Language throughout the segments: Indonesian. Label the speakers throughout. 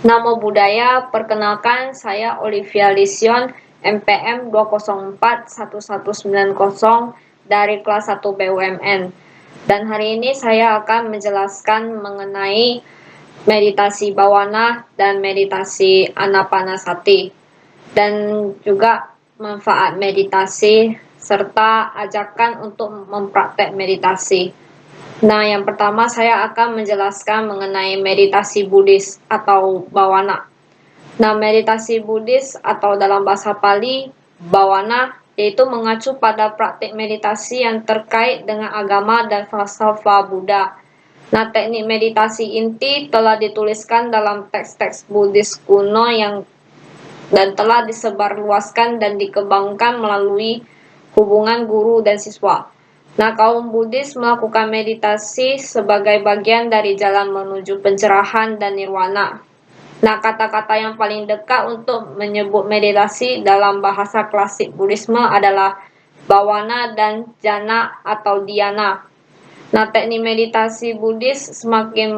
Speaker 1: Namo Buddhaya, perkenalkan saya Olivia Lision, MPM 2041190 dari kelas 1 BUMN. Dan hari ini saya akan menjelaskan mengenai meditasi bawana dan meditasi anapanasati. Dan juga manfaat meditasi serta ajakan untuk mempraktek meditasi. Nah, yang pertama saya akan menjelaskan mengenai meditasi Buddhis atau bawana. Nah, meditasi Buddhis atau dalam bahasa Pali, bawana, yaitu mengacu pada praktik meditasi yang terkait dengan agama dan falsafah Buddha. Nah, teknik meditasi inti telah dituliskan dalam teks-teks Buddhis kuno dan telah disebarluaskan dan dikembangkan melalui hubungan guru dan siswa. Nah, kaum Buddhis melakukan meditasi sebagai bagian dari jalan menuju pencerahan dan nirwana. Nah, kata-kata yang paling dekat untuk menyebut meditasi dalam bahasa klasik Buddhisme adalah bawana dan jana atau dhyana. Nah, teknik meditasi Buddhis semakin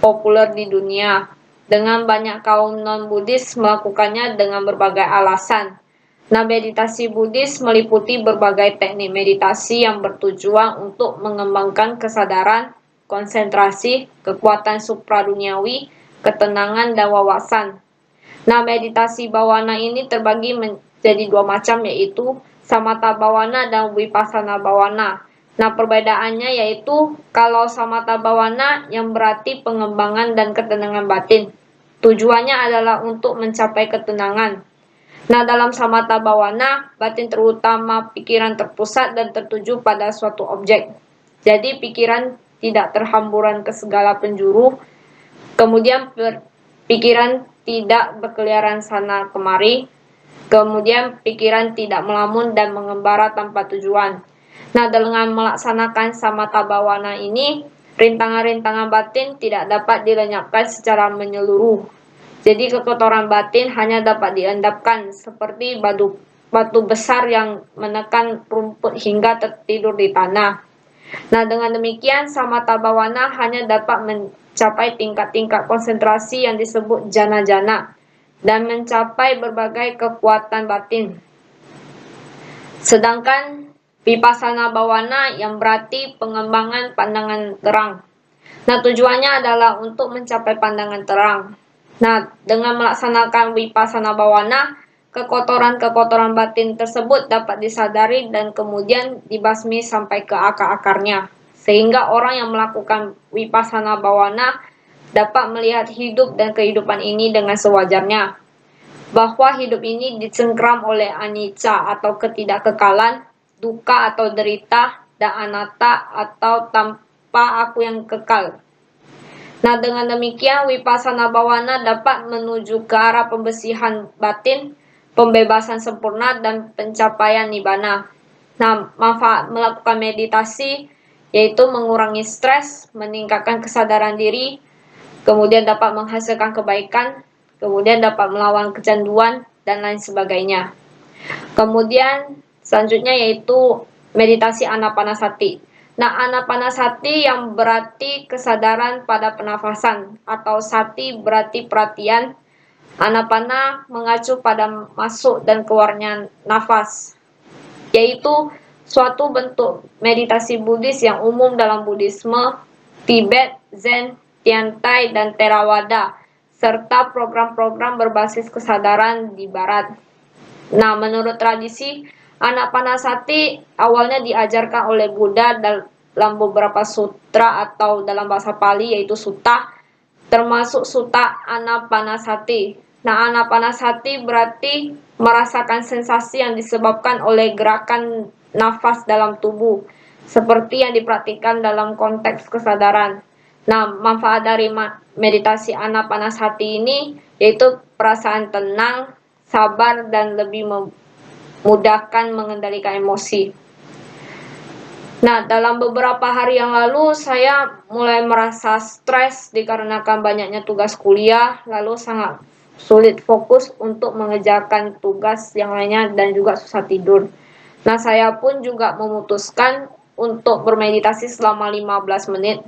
Speaker 1: populer di dunia, dengan banyak kaum non-Buddhis melakukannya dengan berbagai alasan. Nah, meditasi Buddhis meliputi berbagai teknik meditasi yang bertujuan untuk mengembangkan kesadaran, konsentrasi, kekuatan supraduniawi, ketenangan, dan wawasan. Nah, meditasi bawana ini terbagi menjadi dua macam, yaitu samatha bawana dan vipassana bawana. Nah, perbedaannya yaitu kalau samatha bawana yang berarti pengembangan dan ketenangan batin. Tujuannya adalah untuk mencapai ketenangan. Nah, dalam samatha bawana, batin terutama pikiran terpusat dan tertuju pada suatu objek. Jadi, pikiran tidak terhamburan ke segala penjuru. Kemudian, pikiran tidak berkeliaran sana kemari. Kemudian, pikiran tidak melamun dan mengembara tanpa tujuan. Nah, dengan melaksanakan samatha bawana ini, rintangan-rintangan batin tidak dapat dilenyapkan secara menyeluruh. Jadi kekotoran batin hanya dapat diendapkan seperti batu besar yang menekan rumput hingga tertidur di tanah. Nah, dengan demikian samatha bawana hanya dapat mencapai tingkat-tingkat konsentrasi yang disebut jana-jana dan mencapai berbagai kekuatan batin. Sedangkan vipassana bawana yang berarti pengembangan pandangan terang. Nah, tujuannya adalah untuk mencapai pandangan terang. Nah, dengan melaksanakan vipassana bawana, kekotoran-kekotoran batin tersebut dapat disadari dan kemudian dibasmi sampai ke akar-akarnya. Sehingga orang yang melakukan vipassana bawana dapat melihat hidup dan kehidupan ini dengan sewajarnya. Bahwa hidup ini dicengkram oleh anicca atau ketidakkekalan, duka atau derita, dan anatta atau tanpa aku yang kekal. Nah, dengan demikian vipassana bawana dapat menuju ke arah pembersihan batin, pembebasan sempurna, dan pencapaian nibbana. Nah, manfaat melakukan meditasi yaitu mengurangi stres, meningkatkan kesadaran diri, kemudian dapat menghasilkan kebaikan, kemudian dapat melawan kecanduan, dan lain sebagainya. Kemudian selanjutnya yaitu meditasi anapanasati. Nah, anapanasati yang berarti kesadaran pada pernafasan atau sati berarti perhatian. Anapana mengacu pada masuk dan keluarnya nafas, yaitu suatu bentuk meditasi Buddhis yang umum dalam Buddhisme, Tibet, Zen, Tiantai, dan Theravada, serta program-program berbasis kesadaran di Barat. Nah, menurut tradisi, anapanasati awalnya diajarkan oleh Buddha dalam beberapa sutra atau dalam bahasa Pali yaitu sutta, termasuk sutta anapanasati. Nah, anapanasati berarti merasakan sensasi yang disebabkan oleh gerakan nafas dalam tubuh, seperti yang dipraktikkan dalam konteks kesadaran. Nah, manfaat dari meditasi anapanasati ini yaitu perasaan tenang, sabar, dan lebih memudahkan mengendalikan emosi. Nah, dalam beberapa hari yang lalu saya mulai merasa stres dikarenakan banyaknya tugas kuliah, lalu sangat sulit fokus untuk mengerjakan tugas yang lainnya dan juga susah tidur. Nah, saya pun juga memutuskan untuk bermeditasi selama 15 menit.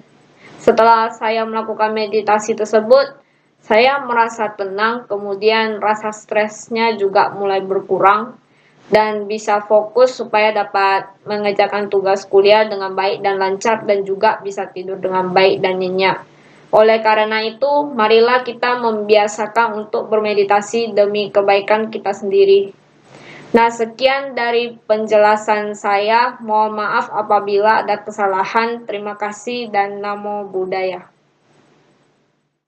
Speaker 1: Setelah saya melakukan meditasi tersebut, Saya merasa tenang, kemudian rasa stresnya juga mulai berkurang, dan bisa fokus supaya dapat mengerjakan tugas kuliah dengan baik dan lancar dan juga bisa tidur dengan baik dan nyenyak. Oleh karena itu, marilah kita membiasakan untuk bermeditasi demi kebaikan kita sendiri. Nah, sekian dari penjelasan saya. Mohon maaf apabila ada kesalahan. Terima kasih dan namo buddhaya.